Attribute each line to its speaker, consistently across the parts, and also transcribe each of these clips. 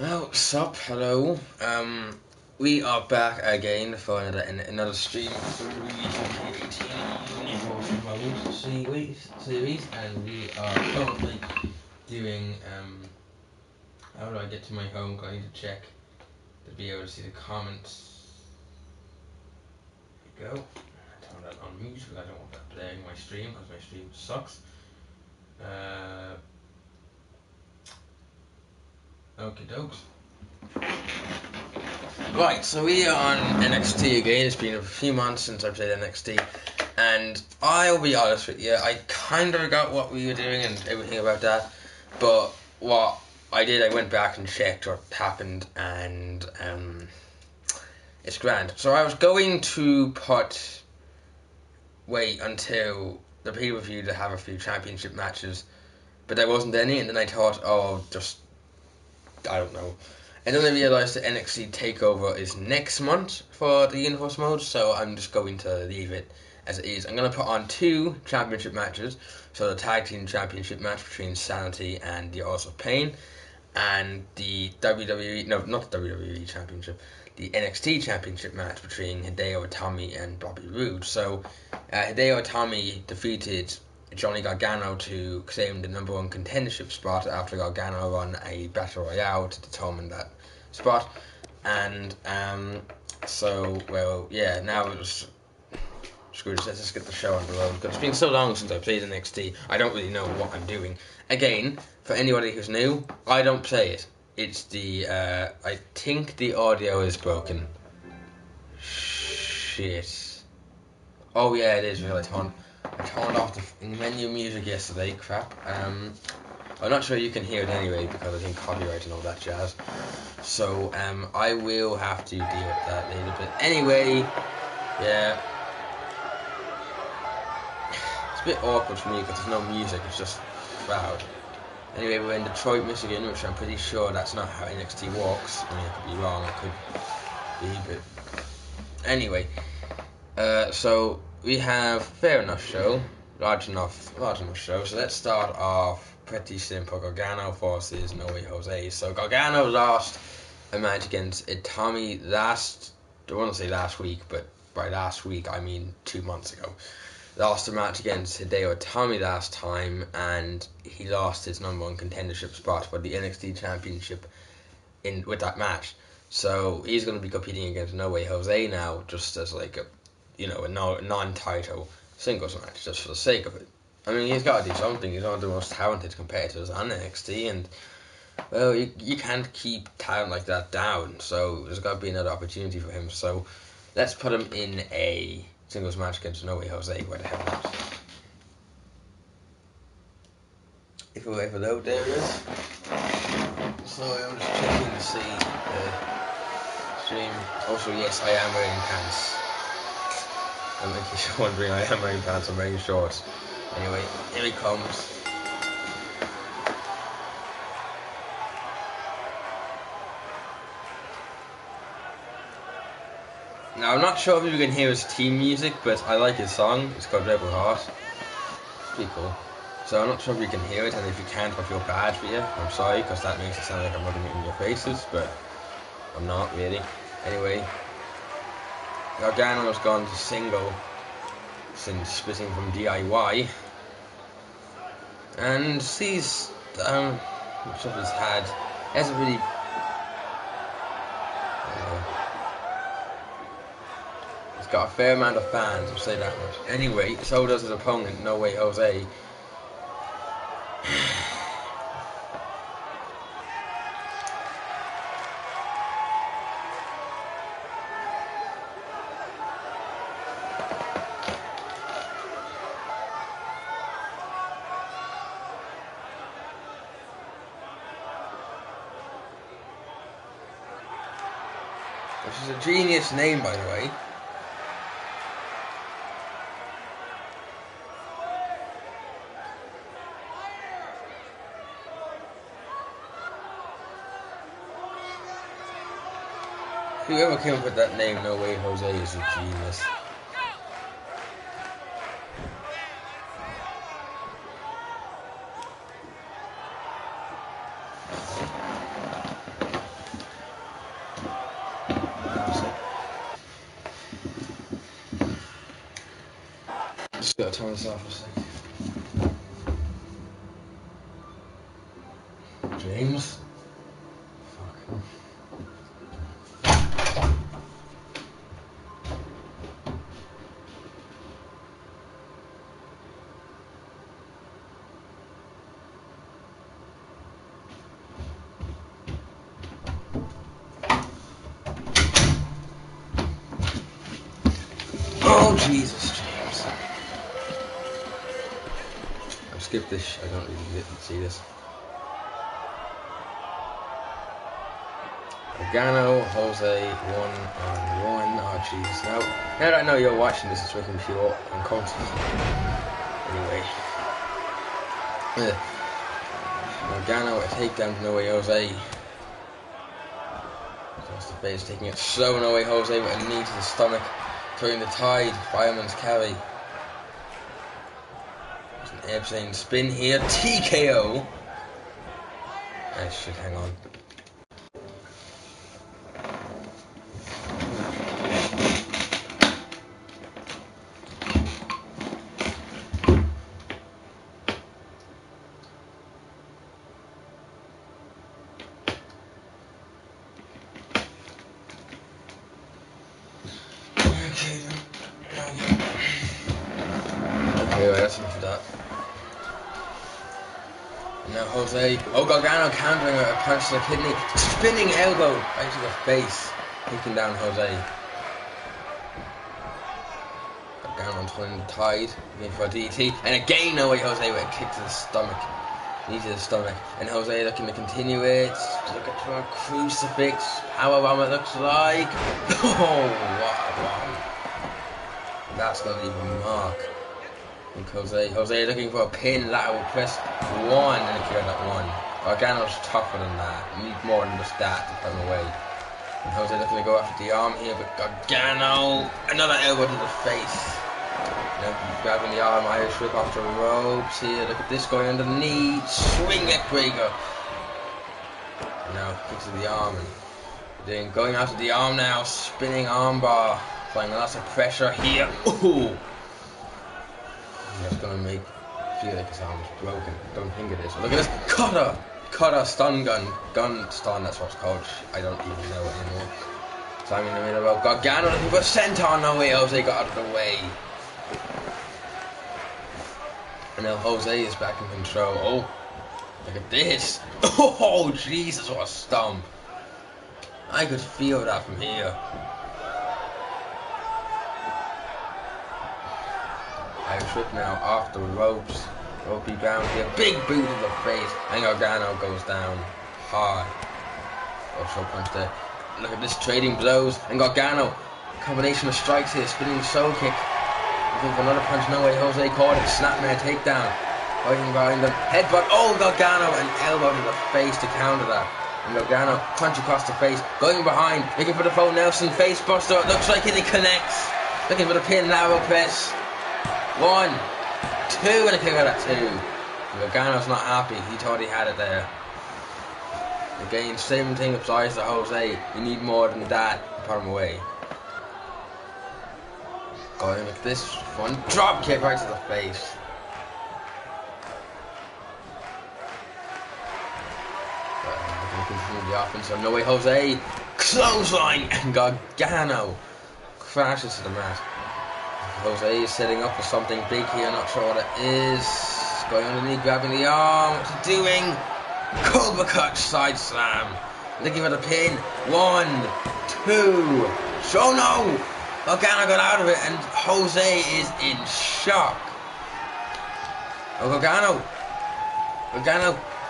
Speaker 1: Well, sup, hello. We are back again for another stream for the Universal Mode series, and we are currently doing how do I get to my home? 'Cause I need to check to be able to see the comments. There you go. Turn that on mute because I don't want that playing my stream because my stream sucks. Okie dokes. Right, so we are on NXT again. It's been a few months since I played NXT, and I'll be honest with you, I kind of forgot what we were doing and everything about that, but what I did, I went back and checked what happened, and it's grand. So I was going to wait until the pay-per-view to have a few championship matches, but there wasn't any, and then I thought, I don't know. And then I realised that NXT TakeOver is next month for the Universe mode, so I'm just going to leave it as it is. I'm going to put on 2 championship matches, so the Tag Team Championship match between Sanity and the House of Pain, and the not the WWE Championship, the NXT Championship match between Hideo Itami and Bobby Roode. So Hideo Itami defeated Johnny Gargano to claim the number 1 contendership spot after Gargano won a battle royale to determine that spot. And now it was screw this, let's just get the show on the road, because it's been so long since I played NXT, I don't really know what I'm doing. Again, for anybody who's new, I don't play it. It's the I think the audio is broken. Shit. Oh yeah, it is really turned off the menu music yesterday, crap. I'm not sure you can hear it anyway because I think copyright and all that jazz. So I will have to deal with that later. But anyway, yeah, it's a bit awkward for me because there's no music. It's just crowd. Anyway, we're in Detroit, Michigan, which I'm pretty sure that's not how NXT works. I mean, I could be wrong. I could be, but anyway. So we have fair enough show, large enough show. So let's start off pretty simple. Gargano versus No Way Jose. So Gargano lost a match against Itami I want to say last week, but by last week I mean 2 months ago. Lost a match against Hideo Itami last time, and he lost his number 1 contendership spot for the NXT Championship with that match. So he's going to be competing against No Way Jose now, just as like a non-title singles match, just for the sake of it. I mean, he's got to do something. He's one of the most talented competitors on NXT, and well, you can't keep talent like that down. So there's got to be another opportunity for him. So let's put him in a singles match against No Way Jose. Where the hell not? If we ever load, there it is. So I'm just checking to see the stream. Also, yes, I am wearing pants. In case you're wondering, I am wearing pants. I'm wearing shorts. Anyway, here he comes. Now, I'm not sure if you can hear his team music, but I like his song. It's called Rebel Heart. It's pretty cool. So I'm not sure if you can hear it, and if you can't, I feel bad for you. I'm sorry, because that makes it sound like I'm rubbing it in your faces, but I'm not really. Anyway, Gargano has gone to single since splitting from DIY, and he's much of his had hasn't really he's got a fair amount of fans, I'll say that much. Anyway, so does his opponent, No Way Jose. Which is a genius name, by the way. Whoever came up with that name, No Way Jose, is a genius. Gotta turn this off for a second. James? Fuck. Oh, Jesus, James. I'll skip this. I don't really get to see this. Gargano, Jose, 1-on-1. Oh, Jesus. Now that I know you're watching this, it's making me feel uncomfortable. Anyway. Gargano, a takedown to No Way Jose. Across the face, taking it slow. No Way Jose with a knee to the stomach. Turning the tide, Fireman's carry. There's an Epstein spin here, TKO. I should hang on. Okay, that's enough of that. And now Jose. Oh, Gargano countering a punch to the kidney. Spinning elbow right to the face. Taking down Jose. Gargano turning the tide. Looking for a DT. And again, No Way Jose with a kick to the stomach. Knee to the stomach. And Jose looking to continue it. Looking for a crucifix. Powerbomb it looks like. Oh, what a bomb. That's not even a mark. And Jose looking for a pin, lateral press 1, and he cleared that 1. Gargano's tougher than that. You need more than just that to put him away. And Jose looking to go after the arm here, but Gargano, another elbow to the face. Now grabbing the arm, Irish whip off the ropes here. Look at this going underneath, swing neck breaker. And now kicks to the arm, and then going after the arm now, spinning armbar. Applying lots of pressure here. Ooh! That's gonna make feel like his arm is broken. Don't think it is. Look at this cutter stun gun stun. That's what it's called. I don't even know it anymore. So I'm in the middle of Gargano looking for a senton. No Way Jose got out of the way. And now Jose is back in control. Oh, look at this. Oh Jesus, what a stomp! I could feel that from here. Irish whip now off the ropes. Ropey ground here. Big boot to the face. And Gargano goes down hard. Oh, show punch there. Look at this trading blows. And Gargano. Combination of strikes here. Spinning soul kick. Looking for another punch. No Way Jose caught it. Snapmare takedown. Fighting behind them. Headbutt. Oh, Gargano. An elbow to the face to counter that. And Gargano. Punch across the face. Going behind. Looking for the Bo Nelson face buster. It looks like it connects. Looking for the pin. Lateral press. 1, 2, and a kick out at 2. Gargano's not happy. He thought he had it there. Again, same thing applies to Jose. You need more than that to put him away. Going like this one. Drop kick right to the face. Going to continue the offense. So No Way Jose. Clothesline. And Gargano crashes to the mat. Jose is setting up for something big here, not sure what it is. Going underneath, grabbing the arm. What's he doing? Cobra Clutch side slam. Looking for the pin. 1, 2. So no! Gargano got out of it, and Jose is in shock. Oh, Gargano.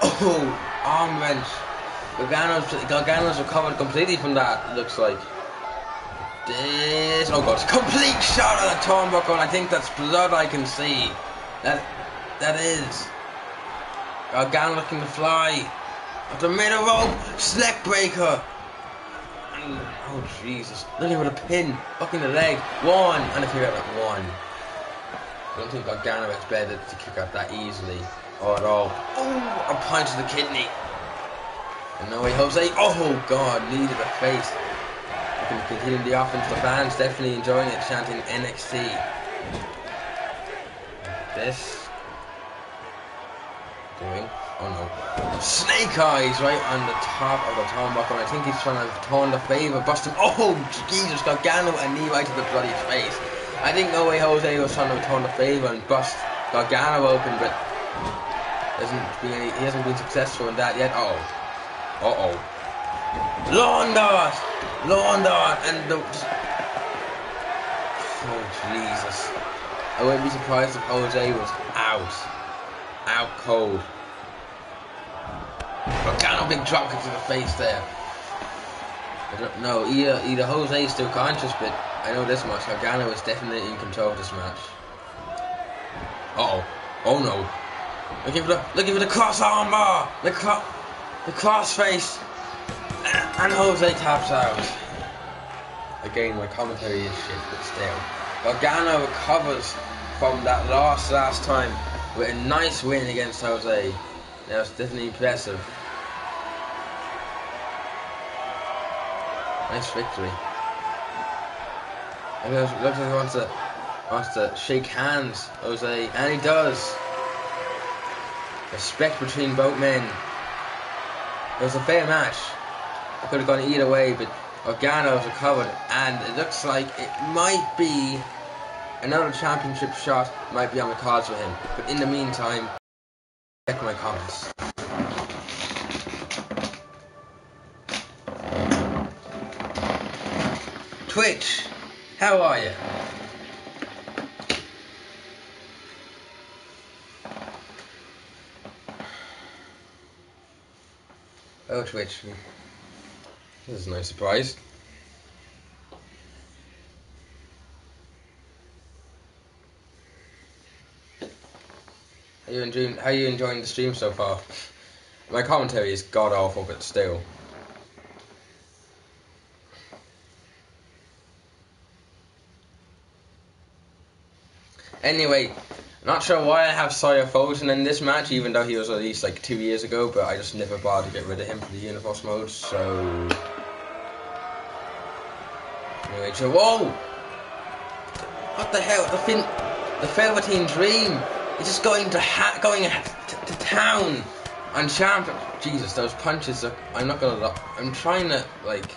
Speaker 1: Oh, arm wrench. Gargano's recovered completely from that, it looks like. This, oh god, complete shot of the turnbuckle, and I think that's blood I can see. That is. Gargano looking to fly. Up the middle rope, neck breaker. And, oh Jesus, looking for the pin, fucking the leg. 1, and a kick out at 1. I don't think Gargano expected to kick out that easily, or at all. Oh, a punch to the kidney. And No Way Jose, oh god, knee to the face. Continuing the offense, the fans definitely enjoying it, chanting NXT. This. Doing. Oh no. Snake eyes right on the top of the turnbuckle. I think he's trying to return the favour. Bust him. Oh, Jesus. Gargano a knee right to the bloody face. I think No Way Jose was trying to return the favour and bust Gargano open, but he hasn't been successful in that yet. Uh-oh. Lawn dart, and the... Oh, Jesus. I wouldn't be surprised if Jose was out cold. Gargano big drop kick to the face there. I don't know, either Jose is still conscious, but I know this much, Gargano is definitely in control of this match. Uh-oh. Oh no. Looking for the cross arm bar! The cross face! And Jose taps out. Again, my commentary is shit, but still. Gargano recovers from that loss last time with a nice win against Jose. That was definitely impressive. Nice victory. It looks like he wants to shake hands, Jose, and he does. Respect between both men. It was a fair match. It could have gone either way, but Gargano has recovered, and it looks like it might be another championship shot might be on the cards for him. But in the meantime, check my comments. Twitch, how are you? Oh, Twitch. This is a nice surprise. How are you enjoying the stream so far? My commentary is god awful, but still. Anyway, not sure why I have Sawyer Fulton in this match, even though he was released like 2 years ago, but I just never bothered to get rid of him for the Universe mode, so... Anyway, so, whoa! What the hell? The Velveteen Dream is just going to town on Champ. Jesus, those punches look... I'm not gonna look... I'm trying to, like...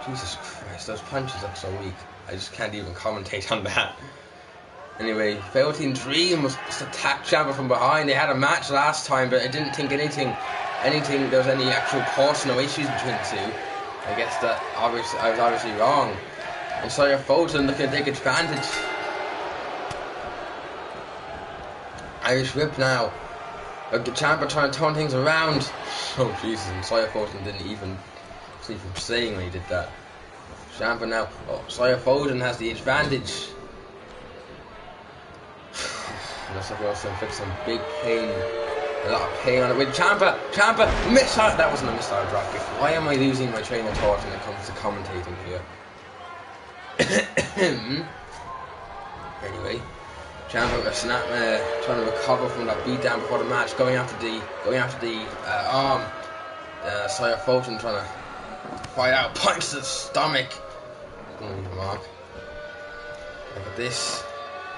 Speaker 1: Jesus Christ, those punches look so weak. I just can't even commentate on that. Anyway, Velveteen Dream was just attacked Ciampa from behind. They had a match last time, but I didn't think anything there was any actual personal issues between the two. I guess that I was obviously wrong. And Sawyer Fulton looking to take advantage. Irish Whip now. Ciampa trying to turn things around. Oh Jesus, and Sawyer Fulton didn't even see from saying when he did that. Ciampa now. Oh, Sawyer Fulton has the advantage. Looks like we also inflict some big pain, a lot of pain on it. With Ciampa, missile. That wasn't a missile drop kick. Why am I losing my train of thought when it comes to commentating here? Anyway, Ciampa trying to recover from that beatdown before the match, going after the arm. Sawyer Fulton trying to fight out, punch to the stomach. Gonna leave a mark. Look at this.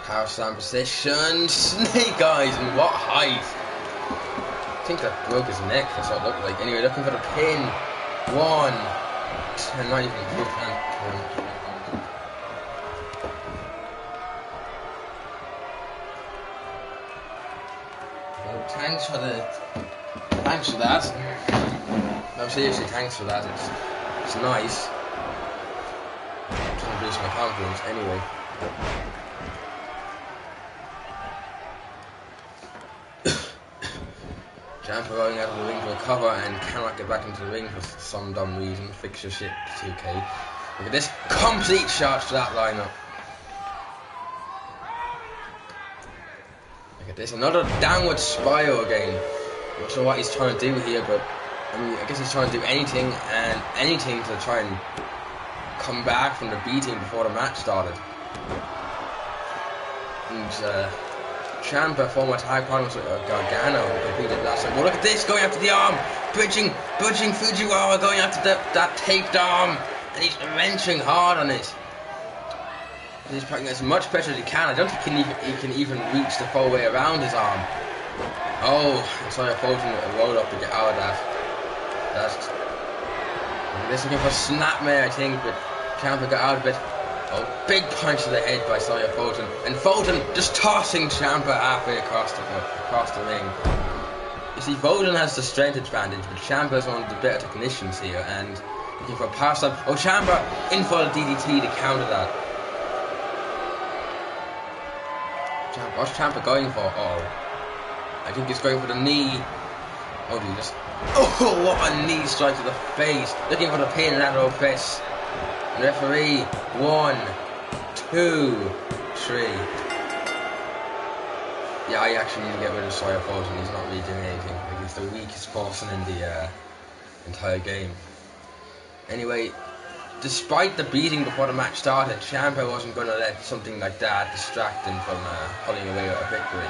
Speaker 1: Power slam position, snake eyes, and what height? I think that broke his neck, that's what it looked like. Anyway, looking for the pin. 1, 10, not even 2, 10. Well, thanks for that. No, seriously, thanks for that. It's nice. I'm trying to boost my confidence anyway. Ciampa going out of the ring to recover and cannot get back into the ring for some dumb reason. Fix your shit, 2K. Look at this complete shot to that lineup. Look at this, another downward spiral again. I'm not sure what he's trying to do here, but I mean, I guess he's trying to do anything to try and come back from the beating before the match started. And Ciampa, former tag partner with Gargano, who completed last time. Well, look at this, going after the arm, bridging Fujiwara, going after that taped arm, and he's wrenching hard on it. He's putting as much pressure as he can. I don't think he can even reach the full way around his arm. Oh, sorry, opposing a roll up to get out of that. This looking for Snapmare, I think, but Ciampa got out of it. Oh, big punch to the head by Sawyer Fulton. And Fulton just tossing Ciampa halfway across the ring. You see, Fulton has the strength advantage, but Ciampa is one of the better technicians here, and looking for a pass up. Oh, Ciampa in for the DDT to counter that. What's Ciampa going for? I think he's going for the knee. Oh, Jesus. Oh, what a knee strike to the face. Looking for the pin and lateral press. Referee, 1, 2, 3. Yeah, I actually need to get rid of Sawyer Fulton. He's not really doing anything. Like, he's the weakest person in the entire game. Anyway, despite the beating before the match started, Ciampa wasn't going to let something like that distract him from pulling away with a victory.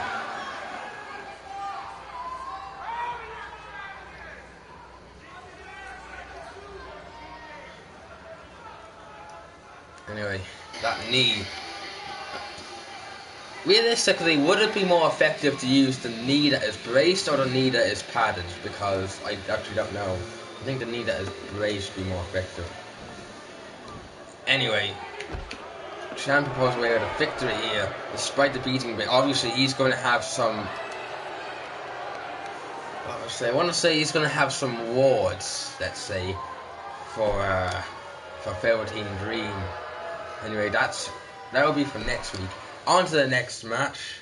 Speaker 1: Anyway, that knee. Realistically, would it be more effective to use the knee that is braced or the knee that is padded? Because I actually don't know. I think the knee that is braced would be more effective. Anyway, Ciampa pulls away with a victory here, despite the beating. But obviously, he's going to have some. I want to say he's going to have some awards. Let's say for Velveteen Dream. Anyway, that will be for next week. On to the next match.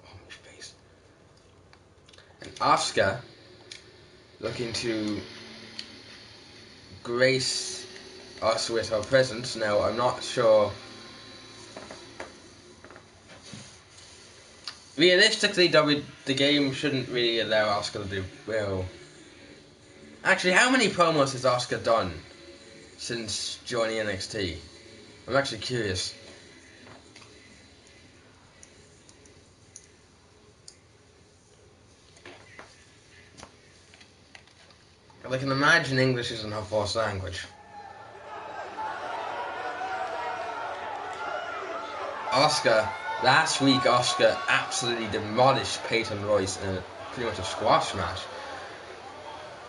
Speaker 1: Oh, my face. And Asuka looking to grace us with her presence. Now, I'm not sure. Realistically, the game shouldn't really allow Asuka to do well. Actually, how many promos has Asuka done since joining NXT? I'm actually curious. I can imagine English isn't her first language. Last week Asuka absolutely demolished Peyton Royce in pretty much a squash match.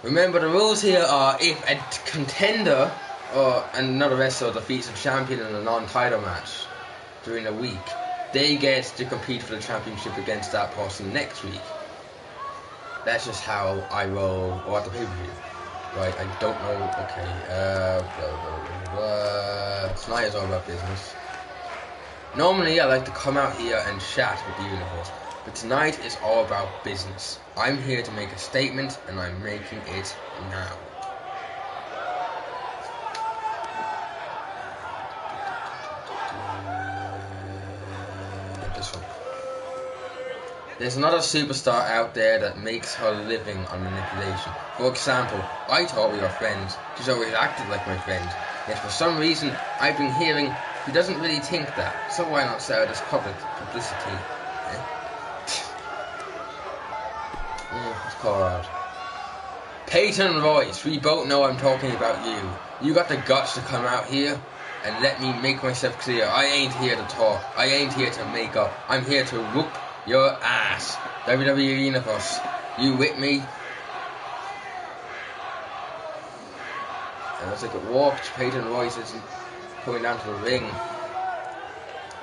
Speaker 1: Remember, the rules here are if a contender or another wrestler defeats a champion in a non-title match during a week, they get to compete for the championship against that person next week. That's just how I roll, or at the pay-per-view. Right, I don't know. Okay, tonight is all about business. Normally I like to come out here and chat with the universe, but tonight is all about business. I'm here to make a statement, and I'm making it now. This one. There's another superstar out there that makes her living on manipulation. For example, I thought we were friends. She's always acted like my friend. Yet for some reason, I've been hearing he doesn't really think that. So why not sell this publicity? Let's call her out. Peyton Royce, we both know I'm talking about you. You got the guts to come out here and let me make myself clear. I ain't here to talk. I ain't here to make up. I'm here to whoop your ass. WWE Universe, you with me? And as I get walked, Peyton Royce isn't coming down to the ring.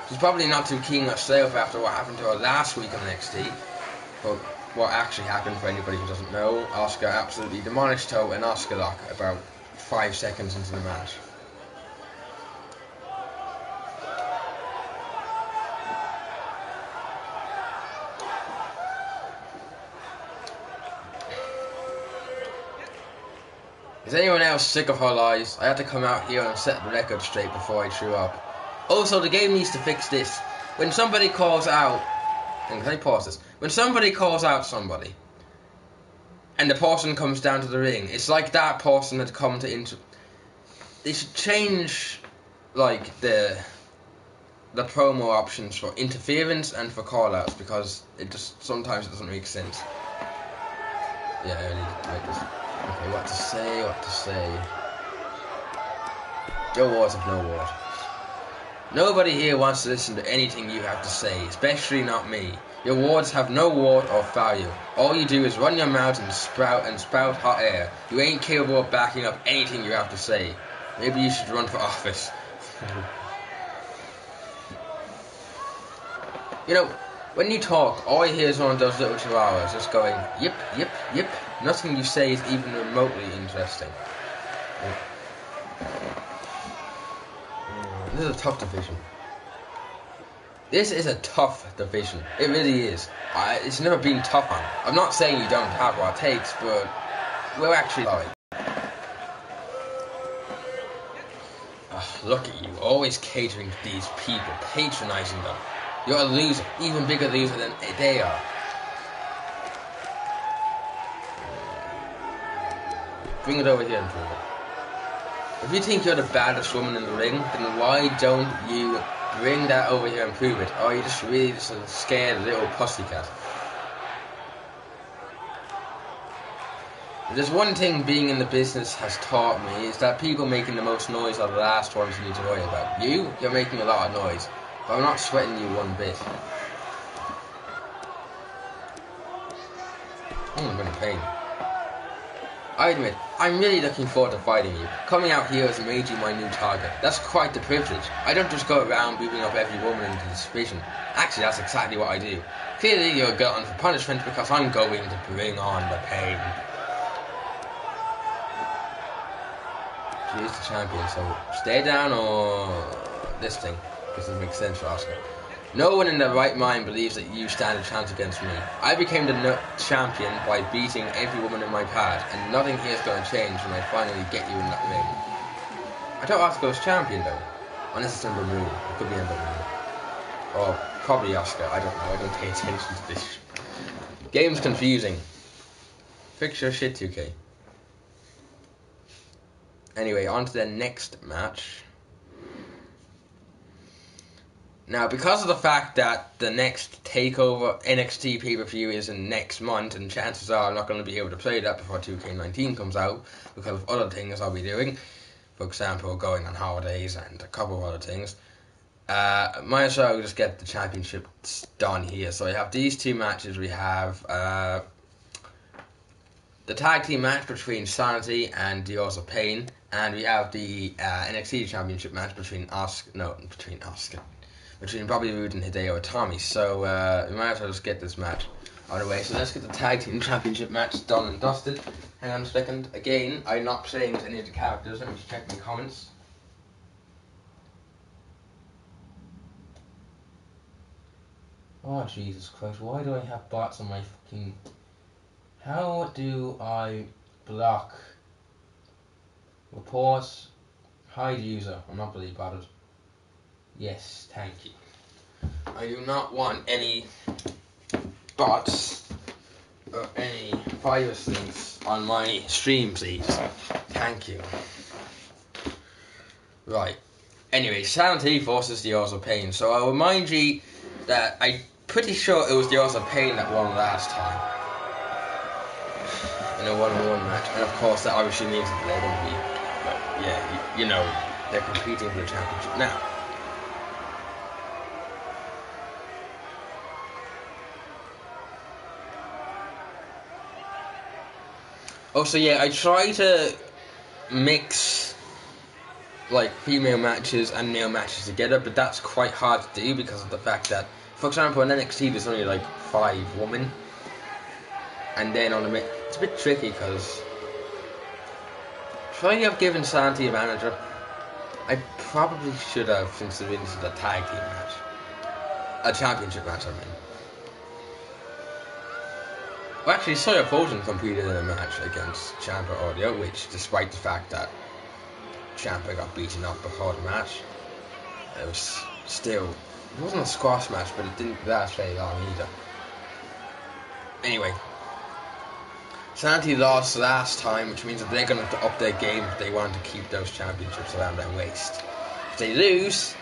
Speaker 1: She's probably not too keen herself after what happened to her last week on NXT. But what actually happened, for anybody who doesn't know, Asuka absolutely demolished her in Asuka lock about 5 seconds into the match. Is anyone else sick of her lies? I had to come out here and set the record straight before I threw up. Also, the game needs to fix this. When somebody calls out... And can I pause this? When somebody calls out somebody, and the person comes down to the ring, it's like that person had come to They should change, like, the promo options for interference and for call-outs, because it just sometimes it doesn't make sense. Yeah, I need to make this. Okay, what to say. Joe Wars of no word. Nobody here wants to listen to anything you have to say, especially not me. Your words have no worth or value. All you do is run your mouth and spout hot air. You ain't capable of backing up anything you have to say. Maybe you should run for office. You know, when you talk, all I hear is one of those little chihuahuas just going, yip, yip, yip. Nothing you say is even remotely interesting. This is a tough division. This is a tough division. It really is. It's never been tough on. I'm not saying you don't have what it takes, but we're actually sorry. Look at you, always catering to these people, patronising them. You're a loser, even bigger loser than they are. Bring it over here and prove it. If you think you're the baddest woman in the ring, then why don't you bring that over here and prove it? Or are you just really just a scared little pussycat? If there's one thing being in the business has taught me, is that people making the most noise are the last ones you need to worry about. You're making a lot of noise, but I'm not sweating you one bit. I'm in pain. I admit, I'm really looking forward to fighting you. Coming out here has made you my new target. That's quite the privilege. I don't just go around beating up every woman into this division. Actually, that's exactly what I do. Clearly, you're a glutton for punishment because I'm going to bring on the pain. She is the champion, so stay down or this thing. This doesn't make sense for Asuka. No one in their right mind believes that you stand a chance against me. I became the champion by beating every woman in my path, and nothing here is going to change when I finally get you in that ring. I thought Asuka was champion though. Unless it's Ember Moon. It could be Ember Moon. Or probably Asuka. I don't know. I don't pay attention to this. Game's confusing. Fix your shit, 2K. Anyway, on to the next match. Now, because of the fact that the next TakeOver NXT pay-per-view is in next month, and chances are I'm not going to be able to play that before 2K19 comes out, because of other things I'll be doing, for example, going on holidays and a couple of other things, might as well just get the championship done here. So I have these two matches. We have the tag team match between Sanity and the Authors of Pain, and we have the NXT championship match between Bobby Roode and Hideo Itami. So we might as well just get this match out of the way. So let's get the tag team championship match done and dusted. Hang on a second. Again, I'm not playing any of the characters. Let me just check my comments. Oh Jesus Christ, why do I have bots on my fucking... How do I block reports, hide user? I'm not really bothered. Yes, thank you. I do not want any bots or any virus links on my stream, please. Thank you. Right. Anyway, Sanity versus the Authors of Pain. So I'll remind you that I'm pretty sure it was the Authors of Pain that won last time in a one-on-one match. And of course, that obviously means that they're going to be, well, yeah, you know, they're competing for the championship now. Oh, so yeah, I try to mix like female matches and male matches together, but that's quite hard to do because of the fact that, for example, in NXT there's only like 5 women, and then on the it's a bit tricky because should I have given Sanity a manager? I probably should have, since this is a tag team match, a championship match. I mean. Well, actually, Sawyer Fulton competed in a match against Ciampa Audio, which, despite the fact that Ciampa got beaten up before the match, it was still... It wasn't a squash match, but it didn't last very long either. Anyway, Sanity lost last time, which means that they're going to up their game if they want to keep those championships around their waist. If they lose...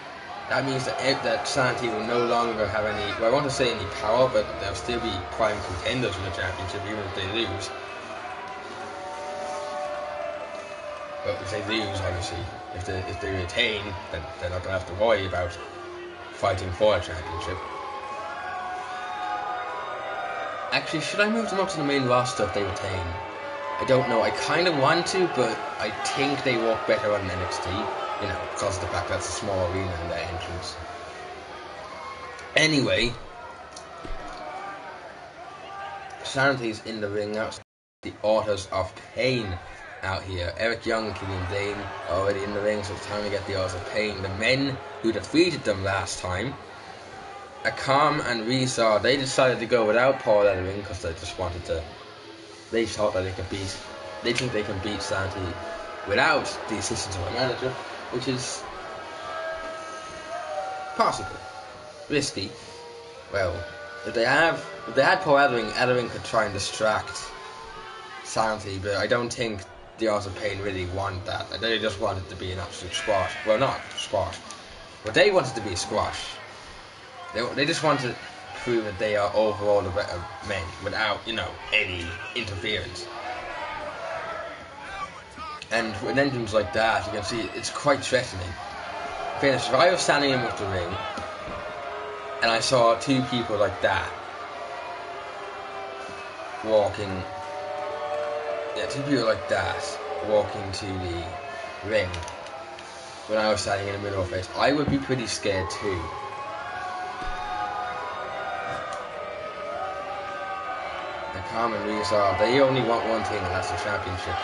Speaker 1: That means that Sanity will no longer have any, well, I want to say any power, but they'll still be prime contenders for the championship even if they lose. But if they lose, obviously, if they retain, then they're not going to have to worry about fighting for a championship. Actually, should I move them up to the main roster if they retain? I don't know. I kind of want to, but I think they work better on NXT, you know, because of the fact that it's a small arena and their entrance. Anyway, Sanity's in the ring now. The Authors of Pain out here. Eric Young and Killian Dane are already in the ring, so it's time to get the Authors of Pain. The men who defeated them last time, Akam and Rizar, they decided to go without Paul out of the ring because they just wanted to. They thought that they think they can beat Sanity without the assistance of a manager, which is possible. Risky. Well, if they had Paul Ellering could try and distract Sanity, but I don't think the Authors of Pain really want that. They just want it to be an absolute squash. Well, not squash, but they want it to be a squash. They just want to prove that they are overall the better men without, you know, any interference. And with engines like that, you can see it's quite threatening. If I was standing in with the ring and I saw two people like that walking to the ring when I was standing in the middle of it, I would be pretty scared too. Akam and Rizar, they only want one thing, and that's the championship.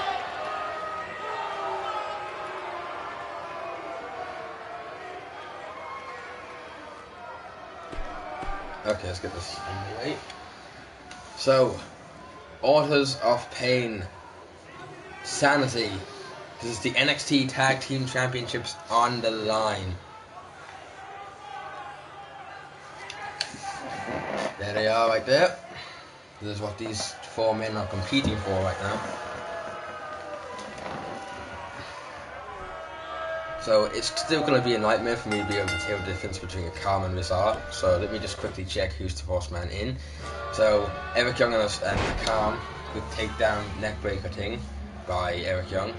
Speaker 1: Okay, let's get this anyway. So, Authors of Pain, Sanity. This is the NXT Tag Team Championships on the line. There they are right there. This is what these four men are competing for right now. So it's still going to be a nightmare for me to be able to tell the difference between Akam and Rizar. So let me just quickly check who's the first man in. So Eric Young and Akam with takedown neckbreaker thing by Eric Young.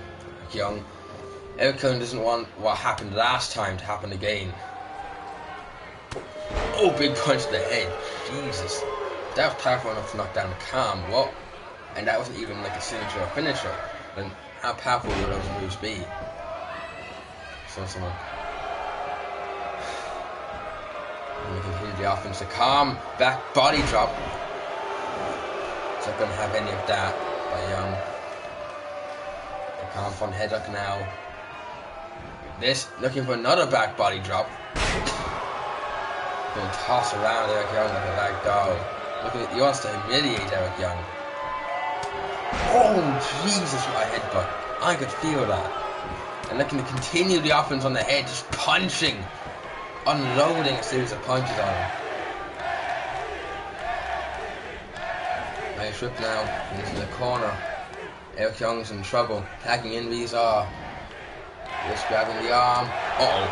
Speaker 1: Eric Young doesn't want what happened last time to happen again. Oh, big punch to the head. Jesus. That was powerful enough to knock down Akam. What? And that wasn't even like a signature or finisher. Then how powerful would those moves be? So someone. And we continue the offense to Akam. Back body drop. It's not going to have any of that by Young. Akam front headlock now. This, looking for another back body drop. Going to toss around Eric Young like a rag doll. Look at, he wants to humiliate Eric Young. Oh, Jesus, what a headbutt. I could feel that. And looking to continue the offense on the head, just punching, unloading a series of punches on him. Nice rip now into the corner. Eric Young's in trouble, tagging in Rizar. Just grabbing the arm. Uh-oh.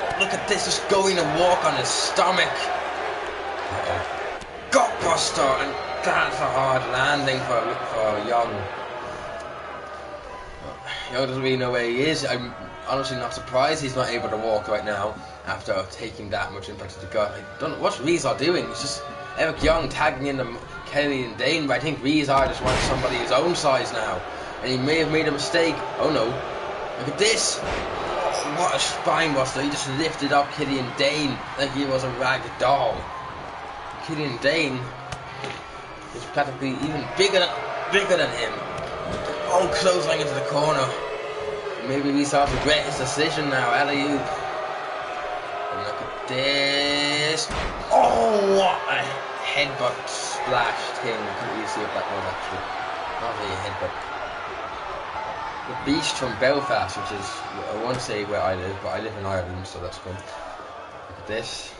Speaker 1: Oh, look at this, just going to walk on his stomach. Uh-oh. Gutbuster, and that's a hard landing for Young. Young doesn't really know where he is. I'm honestly not surprised he's not able to walk right now after taking that much impact to the gut. I don't know what's Rizar doing. It's just Eric Young tagging in the Kelly and Dane, but I think Rizar just wants somebody his own size now, and he may have made a mistake. Oh no! Look at this! Oh, what a spine buster! He just lifted up Killian Dane like he was a rag doll. Killian Dane is practically even bigger than him. Oh, clothesline into the corner. Maybe Rizar regret his decision now. Alley-oop. And look at this. Oh, what a headbutt splash thing. I couldn't really see what that was actually. Not really a headbutt. The Beast from Belfast, which is, I won't say where I live, but I live in Ireland, so that's cool. Look at this.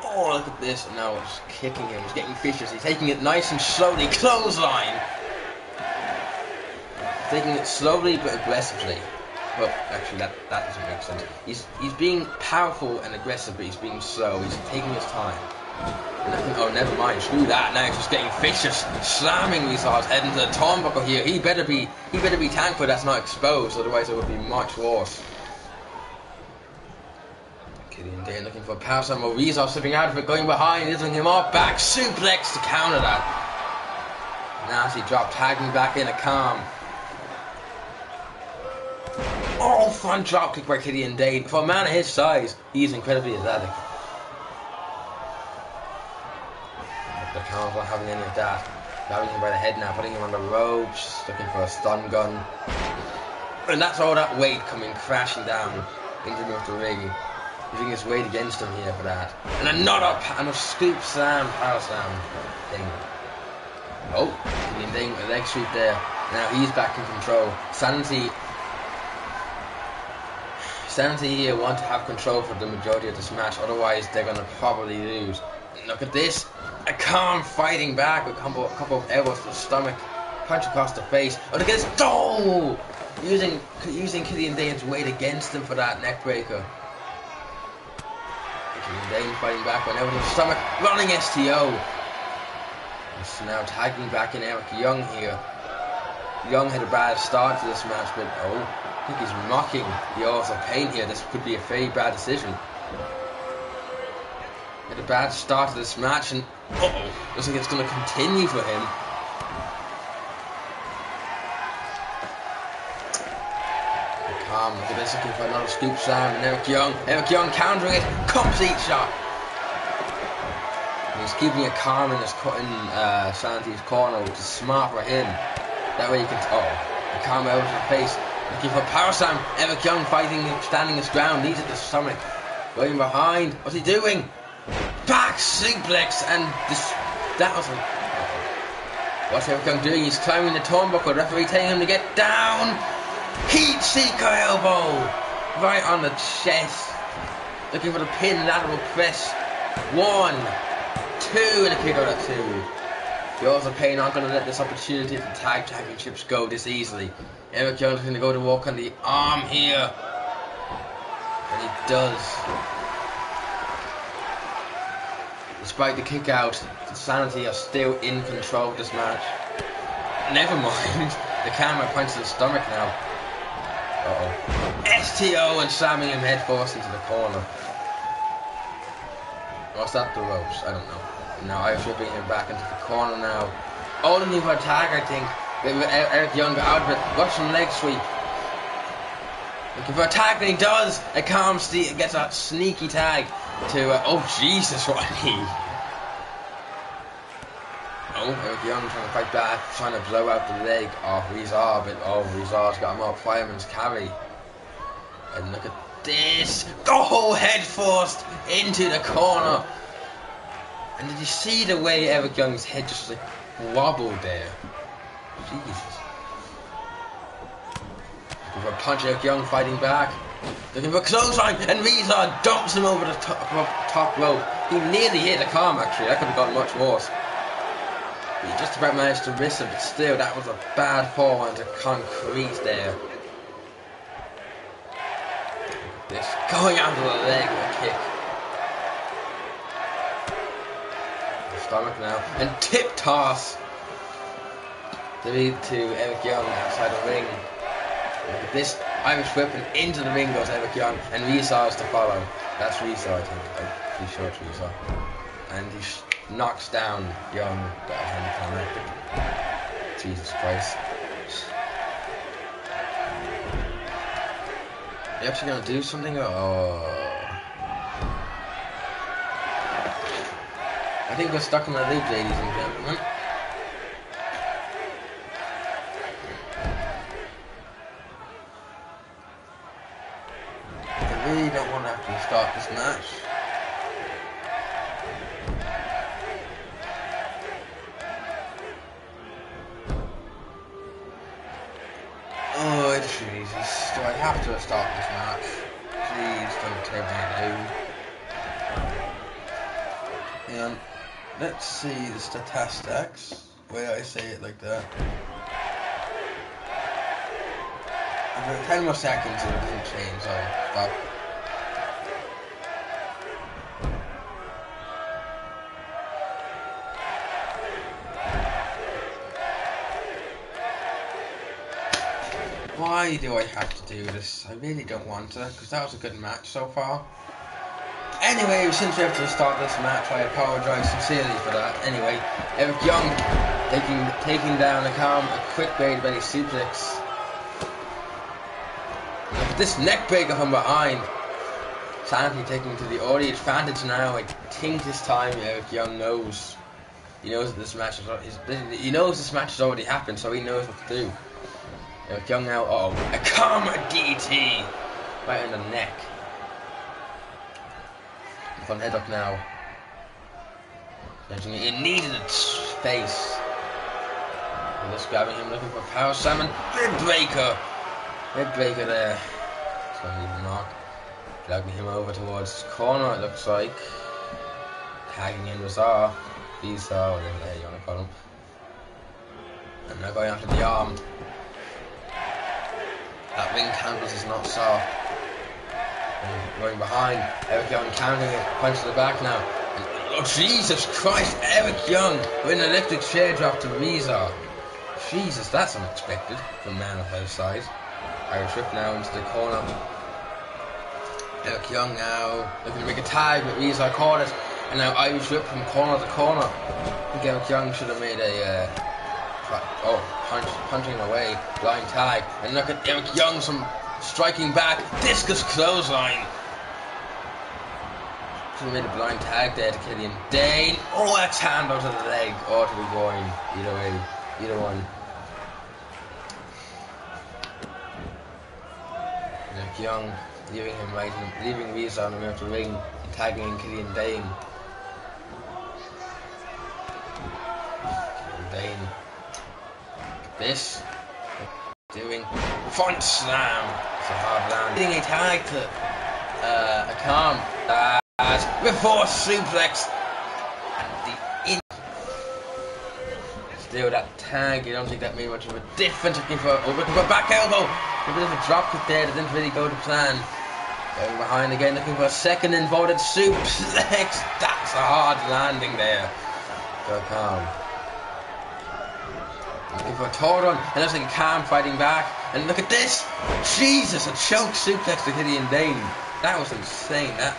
Speaker 1: Oh, look at this. And now it's kicking him. He's getting vicious. He's taking it nice and slowly. Clothesline. Taking it slowly but aggressively. Well, actually, that doesn't make sense. He's being powerful and aggressive, but he's being slow. He's taking his time. Oh, never mind. Screw that. Now he's just getting vicious, slamming Rizal's head into the turnbuckle here. He better be thankful that's not exposed, otherwise it would be much worse. Killian Dane looking for a power slam. Rizal slipping out of it, going behind, lifting him off, back suplex to counter that. Nasty drop, tagging back in a calm. Oh, front drop kick by Killian Dane. For a man of his size, he's incredibly athletic. The Calm's not having any of that. Grabbing him by the head now, putting him on the ropes, looking for a stun gun. And that's all that weight coming crashing down into the ring. Using his weight against him here for that. And another scoop slam, power slam thing. Oh, Killian Dane with a leg sweep there. Now he's back in control. Sanity here want to have control for the majority of this match, otherwise they're going to probably lose. Look at this. A calm fighting back with a couple of elbows to the stomach. Punch across the face. Oh, look at this. Oh! Using Killian Dane's weight against him for that neck breaker. Killian Dane fighting back with an elbow to the stomach. Running STO. He's now tagging back in Eric Young here. Young had a bad start to this match, but I think he's mocking the Authors of Pain here. This could be a very bad decision. Had a bad start to this match, and looks like it's going to continue for him. Calm, look at this, looking for another scoop slam, and Eric Young countering it, complete shot. And he's keeping it calm and just cutting Sanity's corner, which is smart for him. That way you can, a calm out of the face, looking for power slam. Eric Young fighting, standing his ground, knees at the stomach, going behind. What's he doing? Back suplex, and that was what's Eric Young doing? He's climbing the turnbuckle. Referee telling him to get down. Heat seeker elbow right on the chest. Looking for the pin, lateral press. 1, 2, and a kick out at 2. The Authors of Pain aren't going to let this opportunity to tag championships go this easily. Eric Young's going to go to walk on the arm here, and he does. Despite the kick out, Sanity are still in control of this match. Never mind, the camera points to the stomach now. STO and slamming him head first into the corner. What's that, the ropes? I don't know. Now I'm whipping him back into the corner now. Oh, looking for a tag, I think. Eric Young got out of it. Russian leg sweep. Looking for a tag, and he does. A calm gets a sneaky tag to. Oh Jesus, what a knee! Eric Young trying to fight back, trying to blow out the leg of Rizal, but Rizal's got him up. Fireman's carry. And look at this! Oh, head first into the corner. And did you see the way Eric Young's head just like wobbled there? Jesus. Looking for a punch, Eric Young fighting back. Looking for a clothesline, and Rizal dumps him over the top rope. He nearly hit a calm, actually. That could have gone much worse. He just about managed to miss him, but still, that was a bad fall onto concrete there. This going out of the leg with a kick. The stomach now, and tip toss. The lead to Eric Young outside the ring. Look at this Irish whip, and into the ring goes Eric Young, and Rizal is to follow. That's Rizal, I think. I'm pretty sure it's Rizal. And he knocks down Young. Jesus Christ. You actually gonna do something? I think we're stuck in the loop, ladies and gentlemen. I really don't want to actually start this match. Oh, Jesus. Do I have to start this match? Please don't tell me to. And let's see the statistics. Where I say it like that. About 10 more seconds and it doesn't change, so stop. why do I have to do this? I really don't want to, because that was a good match so far. Anyway, since we have to start this match, I apologise sincerely for that. Anyway, Eric Young taking down the Calm, a quick belly suplex. Look at this neck breaker from behind. Sanity taking to the audience advantage now. I think this time Eric Young knows. He knows that this match has already happened, so he knows what to do. Eric Young now, a Calm DT right in the neck. Front head up now. It needed its face. And just grabbing him, looking for power salmon. Rib breaker. Rib breaker there. It's not even mark. Dragging him over towards the corner, it looks like. Tagging in Visa, whatever the hell you want to call him. And now going after the arm. That ring canvas is not soft. Going behind, Eric Young counting it, punch to the back now. Oh Jesus Christ, Eric Young with an electric chair drop to Reza. Jesus, that's unexpected from man of his size. Irish whip now into the corner. Eric Young now looking to make a tag with Reza caught it, and now Irish whip from corner to corner. I think Eric Young should have made a punching away, blind tag, and look at Eric Young striking back, discus clothesline. Should have made a blind tag there to Killian Dane. Oh, X hand out of the leg. Ought to be going either way, either one. Eric Young leaving Reza on the way up the ring, and tagging in Killian Dane. Killian Dane. This. Doing front slam. It's a hard land. Getting a tag to a Calm. Before suplex. And still that tag. You don't think that made much of a difference. Looking for a back elbow. A bit of a drop kick there that didn't really go to plan. Going behind again, looking for a second inverted suplex. That's a hard landing there. Go Calm. Looking for a third one, and looks like Calm fighting back. And look at this! Jesus, a choke suplex to Killian Dane. That was insane, that.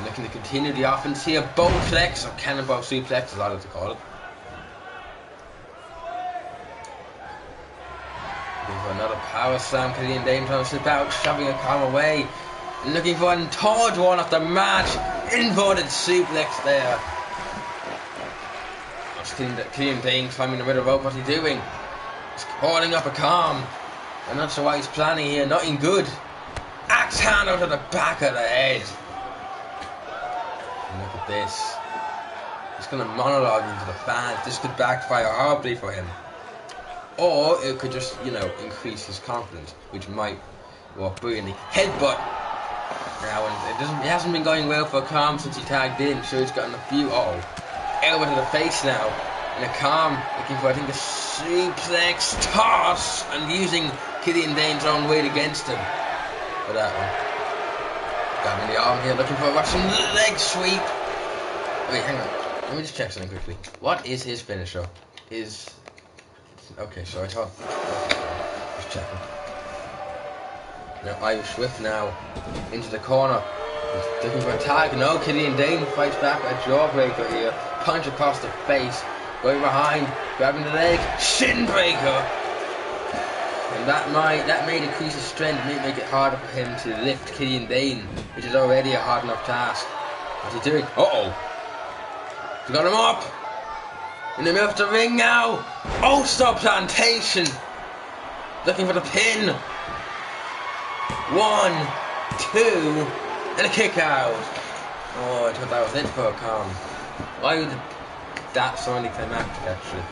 Speaker 1: Looking to continue the offense here. Bowflex, or cannonball suplex, as I like to call it. Looking for another power slam. Killian Dane trying to slip out, shoving a Calm away. And looking for a third one of the match. Inverted suplex there. Killian Dane climbing the middle rope. What's he doing? He's holding up a Calm. I'm not sure what he's planning here. Nothing good. Axe hand out of the back of the head. And look at this. He's going to monologue into the fans. This could backfire horribly for him. Or it could just, increase his confidence, which might work brilliantly. Headbutt. Now, it hasn't been going well for Calm since he tagged in, so he's gotten a few. Elbow to the face now, and a Calm looking for, I think, a suplex toss, and using Killian Dane's own weight against him for that one. Got him in the arm here, looking for a Russian leg sweep. Wait, hang on. Let me just check something quickly. What is his finisher? Okay, so I thought. Just checking. Now Irish whip now into the corner. He's looking for a tag. No, Killian Dane fights back with a jawbreaker here. Punch across the face. Going behind, grabbing the leg. Shin breaker. And that may decrease his strength. It may make it harder for him to lift Killian Dane, which is already a hard enough task. What's he doing? He got him up. In the middle of the ring now. Ulster plantation. Looking for the pin. 1, 2, and a kick out. I thought that was it for Calm. Why would that so anticlimactic actually?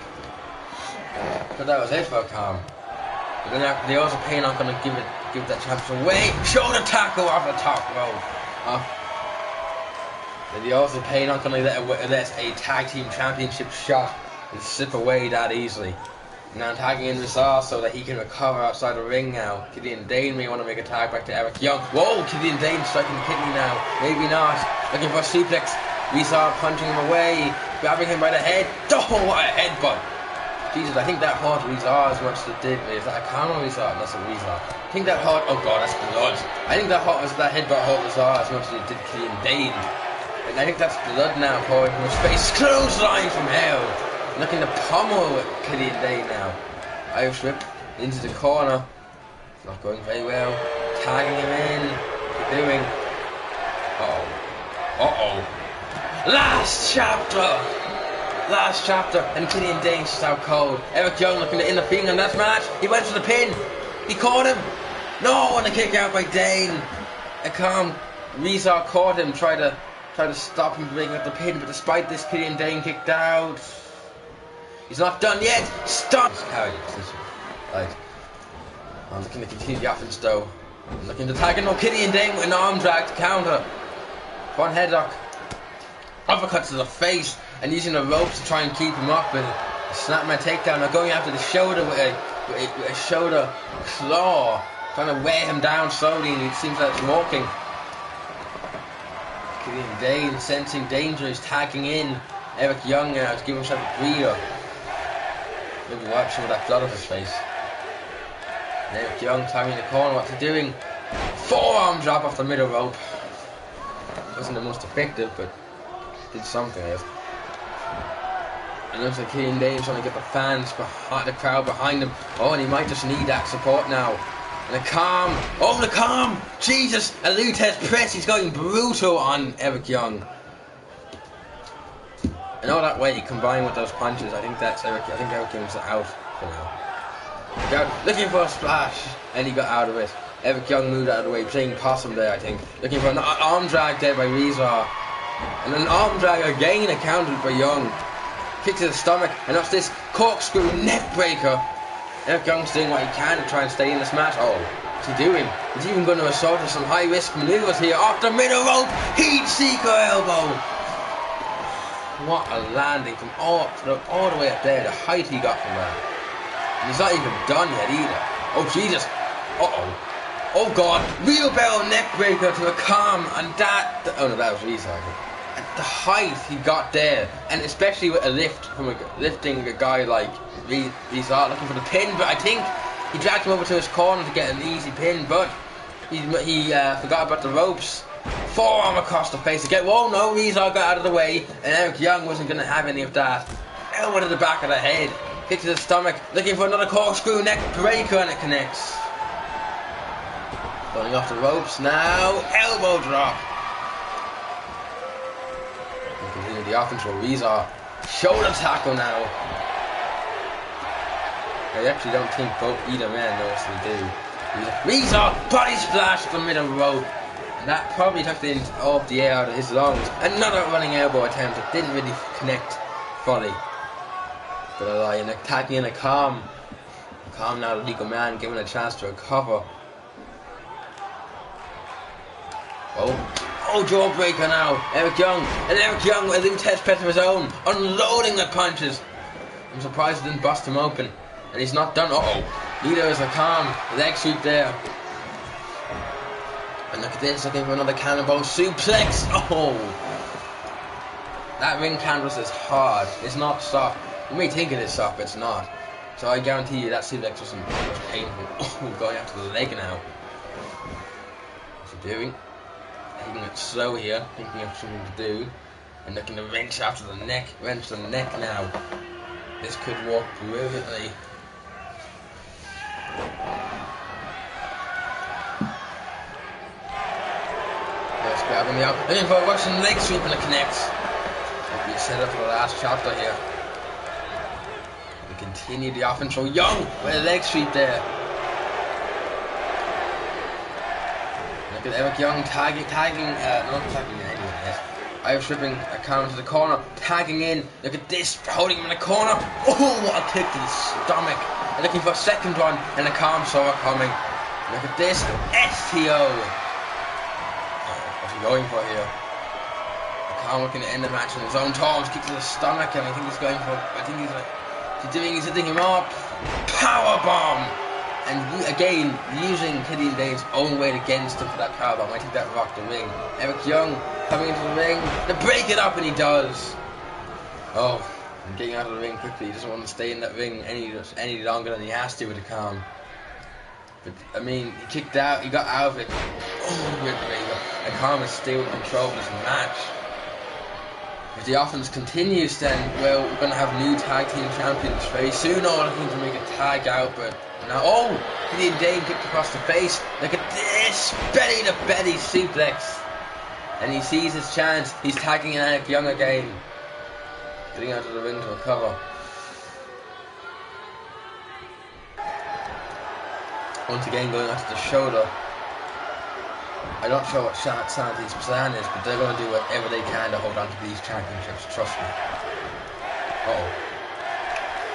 Speaker 1: I thought that was it for Calm. But then after the Ulster Pain, I'm gonna give that championship away. Shoulder tackle off the top rope. The Ulster Pain, I'm gonna let a tag team championship shot and slip away that easily. Now tagging in Rizal so that he can recover outside the ring now. Killian Dane may want to make a tag back to Eric Young. Whoa, Killian Dane striking the kidney now. Maybe not. Looking for a suplex. Rizal punching him away. Grabbing him by the head. Oh, what a headbutt. Jesus, I think that hurt Rizar as much as it did me. Is that a Khan or Rizar? That's a Rizar. I think that hurt. Oh god, that's blood. I think that headbutt hurt Rizar as much as it did Killian Dane. And I think that's blood now pouring from his face. Clothesline from hell. Looking to pummel with Killian Dane now. Irish whip into the corner. Not going very well. Tagging him in. Doing. Last chapter, and Killian Dane's just out cold. Eric Young looking to end the thing on that match. He went for the pin. He caught him. No, and a kick out by Dane. A calm Rizar caught him, tried to stop him from breaking up the pin, but despite this, Killian Dane kicked out. He's not done yet. Stop. Right. I'm looking to continue the offense though. I'm looking to tag in. No, Killian Dane with an arm drag to counter. Front headlock. Uppercut to the face, and using the ropes to try and keep him up with a snapman takedown. Now going after the shoulder with a shoulder claw, trying to wear him down slowly, and it seems like it's walking. Killian Dane sensing danger, is tagging in. Eric Young now to give himself a breather. Maybe wipe some of that blood off his face. And Eric Young timing the corner, what's he doing? Forearm drop off the middle rope. Wasn't the most effective, but did something. And it looks like Killian Dane trying to get the fans behind, the crowd behind him. Oh, and he might just need that support now. And the calm. Jesus, a Lutez press. He's going brutal on Eric Young. And all that way, combined with those punches, I think Eric Young's out for now. Looking for a splash, and he got out of it. Eric Young moved out of the way, playing possum there, I think. Looking for an arm drag there by Rizar. And an arm drag again accounted by Young. Kick to the stomach, and that's this corkscrew neck breaker. Eric Young's doing what he can to try and stay in this match. Oh, what's he doing? He's even going to assault with some high risk maneuvers here. Off the middle rope, heat seeker elbow. What a landing from all the way up there. The height he got from that. And he's not even done yet either. Oh Jesus. Oh god, wheelbarrow neck breaker to a calm, and that. Oh no, that was Rizar. The height he got there, and especially with a lift from lifting a guy like Rizar, looking for the pin, but I think he dragged him over to his corner to get an easy pin, but he forgot about the ropes. Forearm across the face again. Whoa, no, Rizar got out of the way, and Eric Young wasn't going to have any of that. Elbow to the back of the head, kick to the stomach, looking for another corkscrew neck breaker, and it connects. Going off the ropes now, elbow drop. And continue the offense for Rizar. Shoulder tackle now. I actually don't think either man knows what to do. Rizar, body splash to the middle rope. And that probably took the air out of his lungs. Another running elbow attempt. It didn't really connect fully. But and attacking in a calm. Calm now, the legal man, given a chance to recover. Oh, jawbreaker now. Eric Young with a new test press of his own, unloading the punches. I'm surprised it didn't bust him open. And he's not done. Neither is a calm. Leg sweep there. And look at this, looking for another cannonball suplex. Oh, that ring canvas is hard. It's not soft. You may think it is soft, but it's not. So I guarantee you that suplex wasn't painful. Oh, going after the leg now. What's he doing? Taking it slow here, thinking of something to do, and looking to wrench after the neck, wrench the neck now. This could work brilliantly. Let's grab him out. Looking for a Russian leg sweep, and it connects. Might be set up for the last chapter here. We continue the offense for Young with a leg sweep there. Look at Eric Young not tagging in anyone yet. Irish whipping a counter to the corner, tagging in. Look at this, holding him in the corner. Oh, what a kick to the stomach. And looking for a second one, and a calm saw it coming. Look at this, STO. What's he going for here? A calm looking to end the match on his own terms, kick to the stomach, and I think he's hitting him up. Power bomb. And again, using Killian Dane's own weight against him for that powerbomb. I think that rocked the ring. Eric Young coming into the ring to break it up, and he does. Oh, and getting out of the ring quickly. He doesn't want to stay in that ring any longer than he has to with the Khan. But I mean, he kicked out, he got out of it. Oh, there you go. And Khan is still in control of this match. If the offense continues, then, well, we're going to have new tag team champions very soon. All looking to make a tag out, but now, oh, Killian Dane kicked across the face. Look at this, belly to belly suplex, and he sees his chance. He's tagging in Eric Young again, getting out of the ring to recover. Once again, going onto the shoulder. I'm not sure what Sanity's plan is, but they're going to do whatever they can to hold on to these championships, trust me.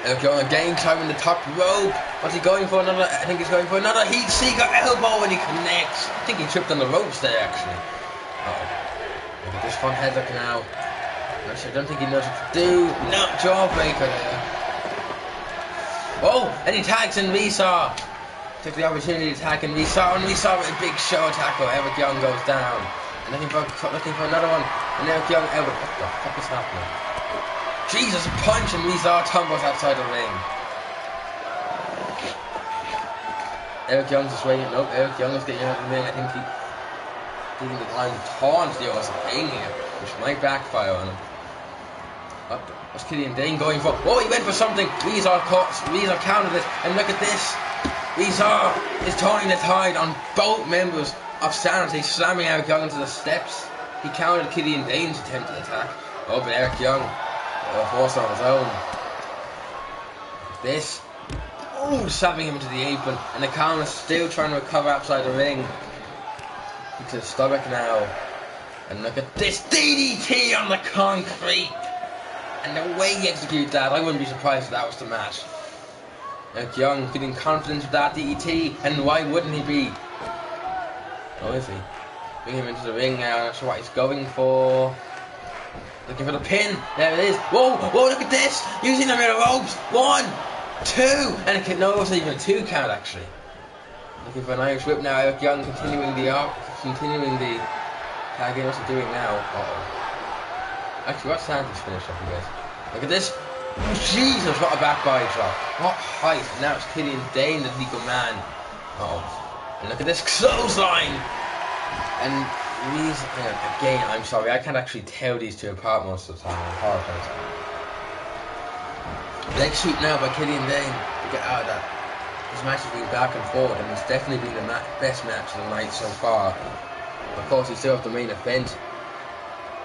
Speaker 1: Eric Young again climbing the top rope. What's he going for? Another? I think he's going for another heat seeker elbow, and he connects. I think he tripped on the ropes there, actually. Look at this front headlock now. I don't think he knows what to do. No, jawbreaker there. Oh, and he tags in Risa. Took the opportunity to attack, and we saw a big show attack where Eric Young goes down. And looking for another one, and Eric Young elbow. What the fuck is happening? Jesus, a punch, and we saw tumbles outside the ring. Eric Young's just waiting. Nope, Eric Young is getting out of the ring. I think he's taking the time to taunt the Austin Pain here, which might backfire on him. What's Killian Dane going for? Oh, he went for something. Weezer countered it, and look at this. Weezer is turning the tide on both members of Sanity, slamming Eric Young into the steps. He countered Killian Dane's attempted attack. Oh, but Eric Young forced on his own. This. Oh, slapping him into the apron, and the Khan is still trying to recover outside the ring. Into the stomach now. And look at this DDT on the concrete. And the way he executes that, I wouldn't be surprised if that was the match. Eric Young feeling confident with that DDT, and why wouldn't he be? Oh, is he? Bring him into the ring now. Not sure what he's going for. Looking for the pin. There it is. Whoa, whoa! Look at this. Using the middle ropes. 1, 2, and no, it wasn't even a 2 count actually. Looking for an Irish whip now. Eric Young continuing the tagging. What's he doing now? Actually, what's Sandy's finish up, you guys? Look at this. Jesus, what a back body drop. What height. Now it's Killian Dane, the legal man. And look at this clothesline. And again, I'm sorry, I can't actually tell these two apart most of the time. I apologize. Leg sweep now by Killian Dane to get out of that. This match has been back and forth, and it's definitely been the best match of the night so far. Of course, we still have the main event,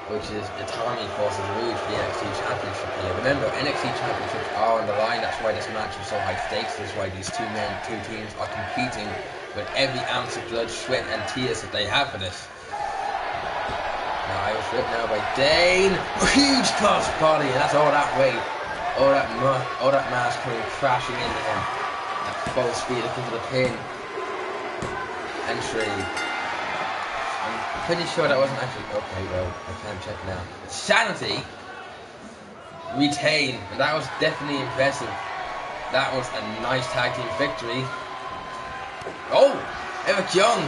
Speaker 1: which is Itami versus Rouge for the NXT Championship here. Remember, NXT Championships are on the line. That's why this match is so high stakes. That's why these two teams are competing with every ounce of blood, sweat, and tears that they have for this. Now Irish whip now by Dane. Huge cross body, and that's all that weight, all that mass coming crashing into him at full speed, looking for the pin. Entry. I'm pretty sure that wasn't actually... Okay, well, I can't check now. Sanity retain, and that was definitely impressive. That was a nice tag team victory. Oh, Eric Young.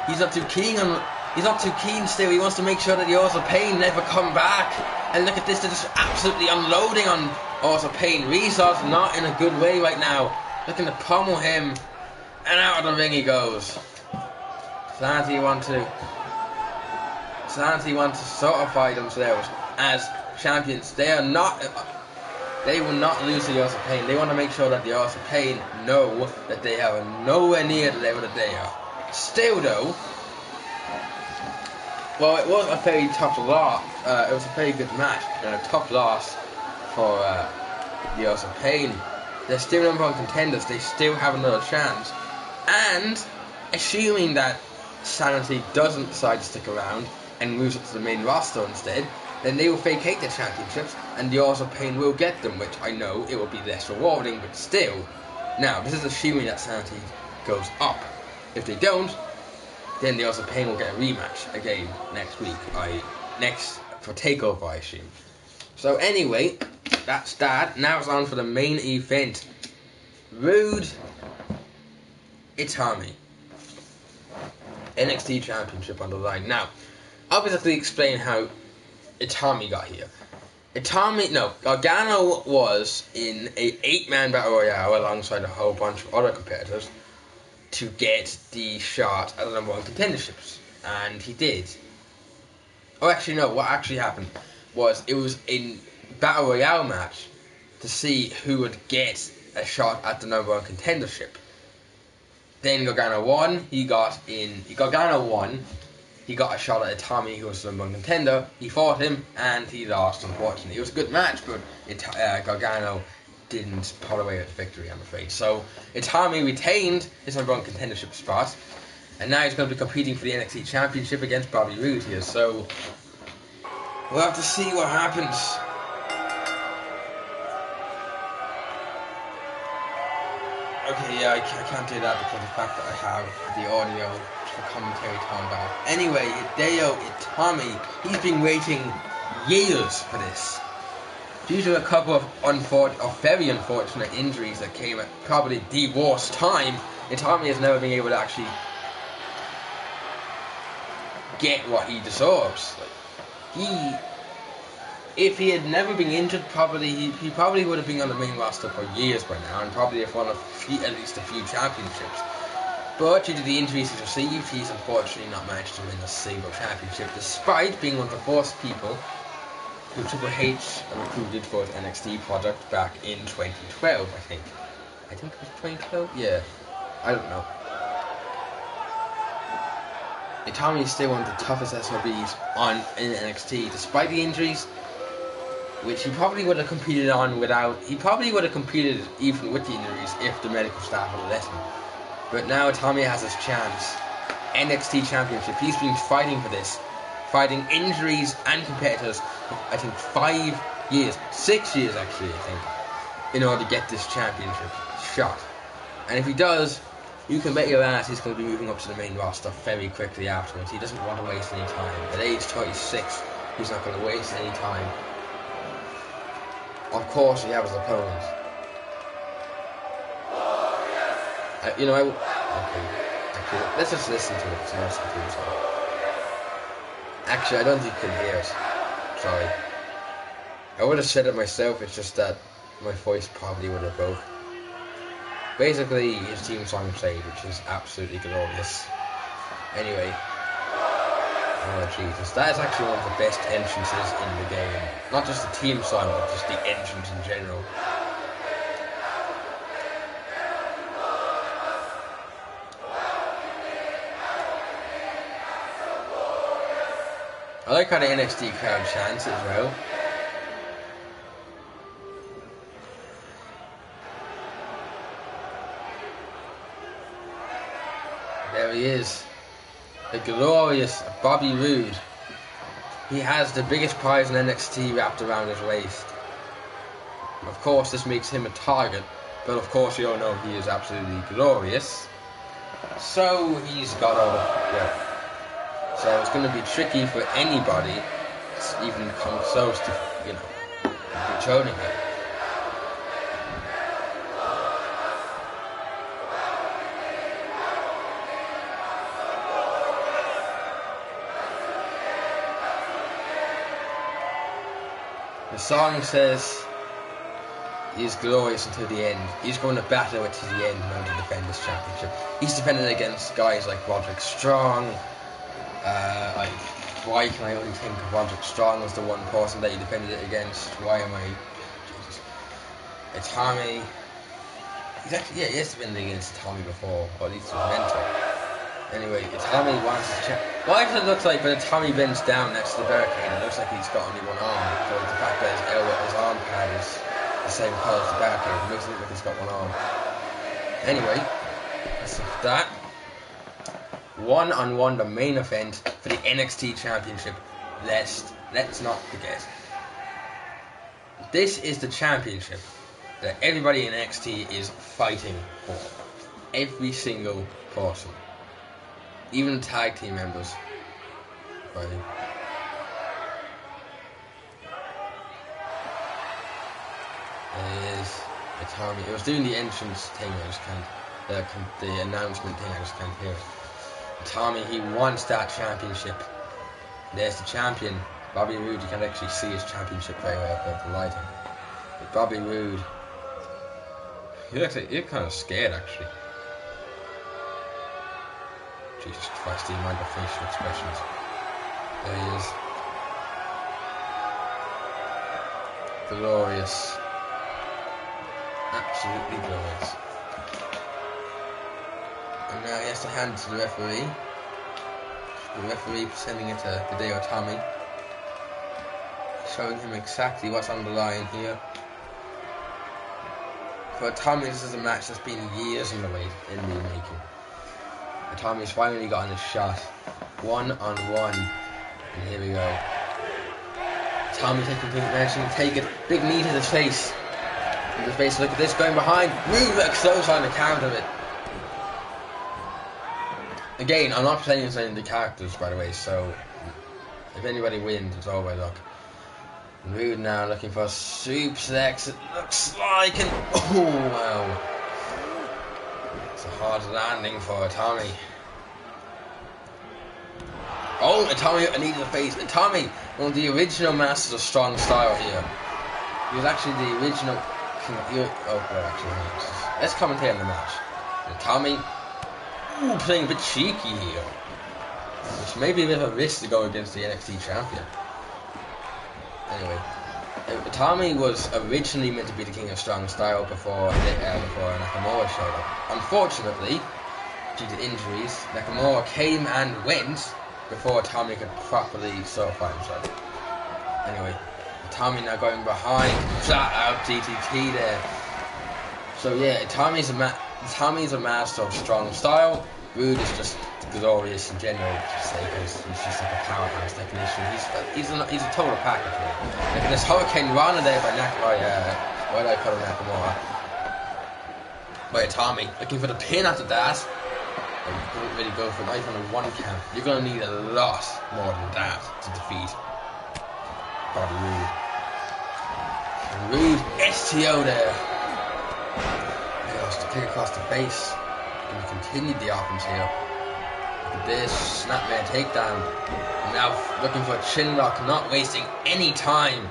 Speaker 1: He's not too keen still. He wants to make sure that the Author Pain never come back. And look at this, they're just absolutely unloading on Author Pain. Resource not in a good way right now. Looking to pummel him, and out of the ring he goes. Sanity want to certify themselves as champions. They will not lose to the Author Pain. They want to make sure that the Author Pain know that they are nowhere near the level that they are. Still though, well, it was a very tough loss. It was a very good match and a tough loss for the Author Pain. They're still number one contenders. They still have another chance. And assuming that Sanity doesn't decide to stick around and moves up to the main roster instead, then they will vacate the championships and the Author Pain will get them, which I know it will be less rewarding, but still. Now, this is assuming that Sanity goes up. If they don't, then the Author Pain will get a rematch again next week. For TakeOver, I assume. So anyway, that's that. Now it's on for the main event. Rude Itami. NXT Championship on the line. Now, I'll basically explain how Itami got here. Gargano was in a 8-man battle royale alongside a whole bunch of other competitors to get the shot at the number 1 contenderships, and he did. Oh, actually no, what actually happened was it was a battle royale match to see who would get a shot at the number 1 contendership. Then Gargano won, Gargano won, he got a shot at Tommy, who was the number 1 contender. He fought him, and he lost, unfortunately. It was a good match, but Gargano didn't pull away with victory, I'm afraid. So, Tommy retained his number 1 contendership spot, and now he's going to be competing for the NXT Championship against Bobby Roode here. So, we'll have to see what happens. Okay, yeah, I can't do that because of the fact that I have the audio for commentary turned off. Anyway, Hideo Itami, he's been waiting years for this. Due to a couple of very unfortunate injuries that came at probably the worst time, Itami has never been able to actually get what he deserves. If he had never been injured, he probably would have been on the main roster for years by now, and probably have won at least a few championships. But due to the injuries he's received, he's unfortunately not managed to win a single championship, despite being one of the first people who Triple H recruited for his NXT project back in 2012, I think. I think it was 2012? Yeah. I don't know. Itami is still one of the toughest SOBs in NXT, despite the injuries, which he probably would have competed he probably would have competed even with the injuries if the medical staff would have let him. But now Tommy has his chance. NXT Championship. He's been fighting for this. Fighting injuries and competitors, I think 5 years, 6 years actually, I think, in order to get this championship shot. And if he does, you can bet your ass he's going to be moving up to the main roster very quickly afterwards. He doesn't want to waste any time. At age 36, he's not going to waste any time. Of course, he has his opponent. Okay, let's just listen to it. It's nice to do so. Actually, I don't think you can hear it. Sorry. I would have said it myself, it's just that my voice probably would have broke. Basically, his theme song played, which is absolutely glorious. Anyway. Oh, Jesus. That is actually one of the best entrances in the game. Not just the theme song, but just the entrance in general. I like how the NXT crowd chants as well. There he is. The glorious Bobby Roode. He has the biggest prize in NXT wrapped around his waist. Of course, this makes him a target, but of course you all know he is absolutely glorious. So he's got all the... So it's going to be tricky for anybody to even come close to, controlling him. The song says he is glorious until the end. He's going to battle it to the end in order to defend this championship. He's defending against guys like Roderick Strong. Why can I only think of Roderick Strong as the one person that he defended it against? Why am I... Jesus. It's Tommy. He's actually, he has defended against Tommy before, or at least he was meant to. Anyway, Tommy wants to check. Why does it look like when Tommy bends down next to the barricade, it looks like he's got only one arm? So the fact that his arm pad is the same colour as the barricade, it makes it look like he's got one arm. Anyway, that's that. 1-on-1, the main event for the NXT Championship. Let's not forget. This is the championship that everybody in NXT is fighting for. Every single person. Even the tag team members. Right. It is. It's Tommy. It was doing the entrance thing, I just can't. The announcement thing, I just can't hear it. Tommy, he wants that championship. There's the champion. Bobby Roode, you can't actually see his championship very well with the lighting. But Bobby Roode, you're kind of scared actually. Jesus Christ, the amount of facial expressions. There he is. Glorious. Absolutely glorious. And now he has to hand it to the referee. The referee sending it to Hideo Itami, showing him exactly what's on the line here. For Itami, this is a match that's been years in the making. Itami's finally gotten his shot, 1-on-1, and here we go. Itami take it, big knee to the face. In the face, look at this, going behind. Roode with a clothesline to counter it. Again, I'm not playing any of the characters, by the way, so if anybody wins, it's all by luck. Roode now looking for a suplex, it looks like, and oh wow. It's a hard landing for Itami. Oh, Itami, a knee to the face. Itami, one of the original masters of strong style here. He was actually the original. Let's commentate on the match. Itami, playing a bit cheeky here, which may be a bit of a risk to go against the NXT champion. Anyway, Itami was originally meant to be the king of strong style before Nakamura showed up. Unfortunately, due to injuries, Nakamura came and went before Itami could properly certify himself. Anyway, Itami now going behind, flat out DDT there. So yeah, Itami's a master of strong style. Roode is just glorious in general, because he's just like a powerhouse technician. He's a total package. Really. Look at this Hurricane Rana there by why did I call him Nakamura? By Itami, looking for the pin after that. You don't really go for not even a 1 count. You're gonna need a lot more than that to defeat Bobby Roode. And Roode STO there. Just to kick across the face. And continued the offense here. Look at this, snapmare takedown. And now looking for a chin lock, not wasting any time.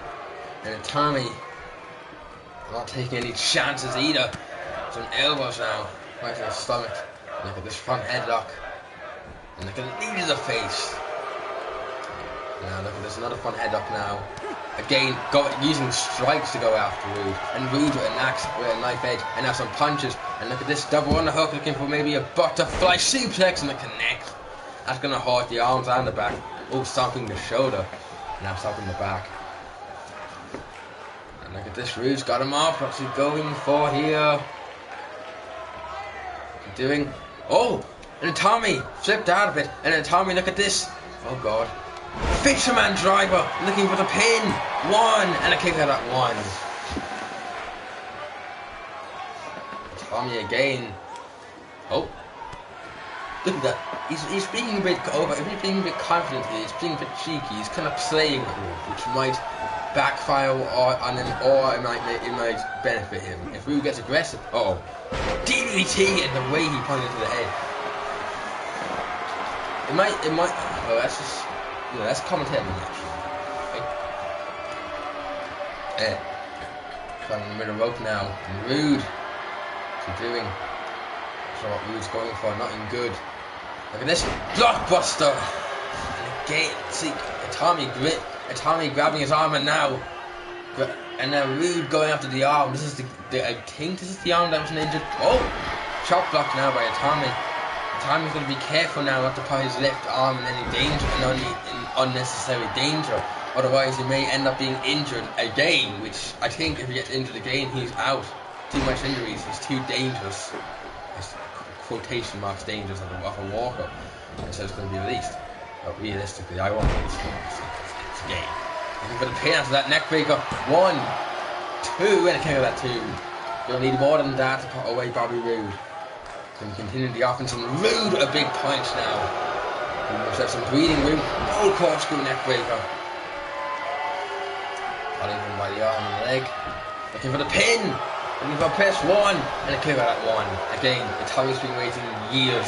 Speaker 1: And Itami not taking any chances either. Some elbows now, right to the stomach. Look at this front headlock. And look at the knee to the face. Now look at this, another front headlock now. Again, using strikes to go after Roode. And Roode with a knife edge. And now some punches. And look at this double underhook, looking for maybe a butterfly suplex, and it connects. That's going to hurt the arms and the back. Oh, stomping the shoulder. Now stomping the back. And look at this, Roode's got him off. What's he going for here? What's he doing? Oh! And Itami flipped out of it. And then Itami, look at this. Oh god. Fisherman driver, looking for the pin. 1, and a kick out at 1. Itami again. Oh. Look at that. He's being a bit over. He's being a bit confident here. He's being a bit cheeky. He's kind of playing with Roode, which might backfire on him, or it might benefit him. If Roode gets aggressive, DDT, and the way he pointed to the head. It might. Oh, that's just. Yeah, that's commentating the match. Okay. Climbing the middle rope now. And Roode. What's he doing? So what Roode's going for, nothing good. Look at this blockbuster. And again, see Itami grabbing his arm, and now Roode going after the arm. This is I think this is the arm that was injured. Oh, chop block now by Itami. Itami's going to be careful now not to put his left arm in any danger, in unnecessary danger. Otherwise, he may end up being injured again. Which I think if he gets injured again, he's out. Too much injuries. He's too dangerous. It's quotation marks dangerous of a walker, and so it's going to be released. But realistically, I won't release him. It's a game. Looking for the pin after that neck breaker. 1, 2, and a kick of that 2. You'll need more than that to put away Bobby Roode. Can continue the offense, and Roode a big punch now. He must have some breathing room. No corkscrew neck breaker. Holding him by the arm and the leg. Looking for the pin. Looking for press 1, and a kick out at 1. Again, Itami's been waiting years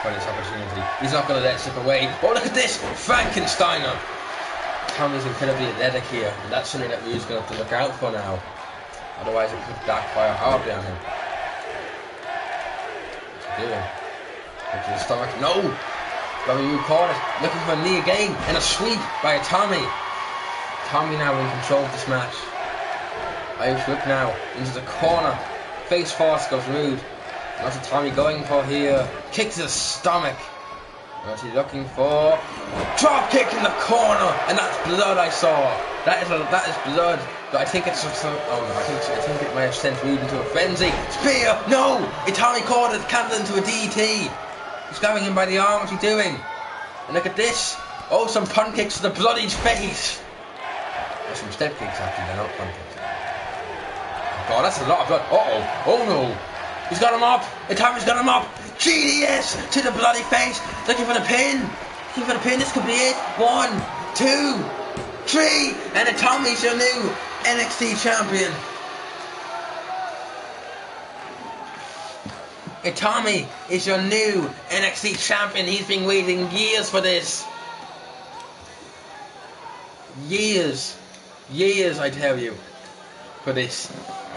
Speaker 1: for this opportunity. He's not going to let it slip away. Oh, look at this! Frankensteiner! Tommy's incredibly athletic here, and that's something that Rude's going to have to look out for now. Otherwise, it could backfire horribly on him. What's he doing? Into the stomach. No! Bobby Roode caught it. Looking for a knee again, and a sweep by Tommy. Tommy now in control of this match. Irish whip now into the corner. Face first goes Rude. What's Tommy going for here? Kick to the stomach. What's he looking for? Drop kick in the corner, and that's blood. I saw. That is blood. But I think it's just I think it might have sent Rude into a frenzy. Spear! No! Tommy caught it, counted into a DT. He's grabbing him by the arm. What's he doing? And look at this. Oh, some punt kicks to the bloody face. There's some step kicks actually. They're not punt kicks. Oh God, that's a lot of blood. Oh no. He's got him up. Tommy's got him up. GDS to the bloody face. Looking for the pin. Looking for the pin. This could be it. 1, 2, 3. And Tommy's your new NXT champion. Tommy is your new NXT champion. He's been waiting years for this. Years, I tell you, for this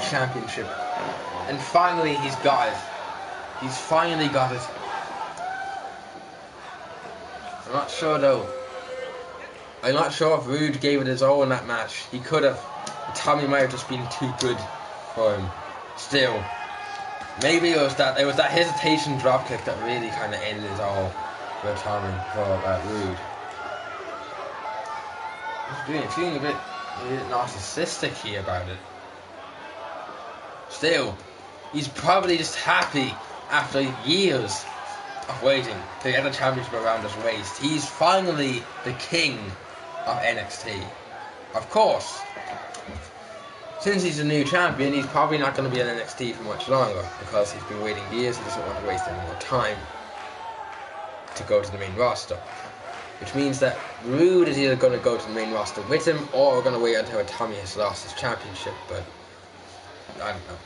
Speaker 1: championship. And finally he's got it. He's finally got it. I'm not sure though. I'm not sure if Rude gave it his all in that match. He could have. Tommy might have just been too good for him. Still. Maybe it was that hesitation dropkick that really kind of ended it all for Tommy, for Rude. He's feeling a bit narcissistic here about it. Still, he's probably just happy after years of waiting to get the championship around his waist. He's finally the king of NXT. Of course, since he's a new champion, he's probably not going to be in NXT for much longer because he's been waiting years. He doesn't want to waste any more time to go to the main roster. Which means that Rude is either going to go to the main roster with him, or we're going to wait until Tommy has lost his championship, but I don't know.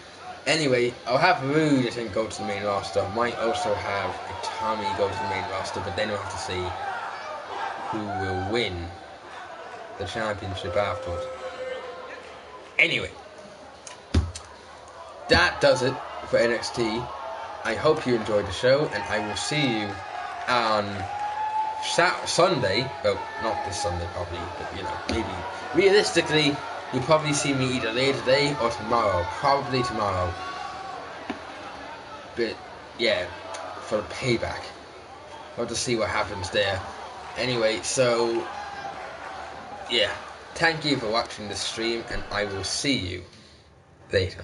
Speaker 1: Anyway, I'll have Rude, I think, go to the main roster. Might also have Tommy go to the main roster, but then we'll have to see who will win the championship afterwards. Anyway, that does it for NXT. I hope you enjoyed the show, and I will see you on Sunday. Well, not this Sunday probably, but maybe realistically you'll probably see me either later today or tomorrow. Probably tomorrow. But yeah, for the payback. We'll have to see what happens there. Anyway, so yeah, thank you for watching the stream, and I will see you later.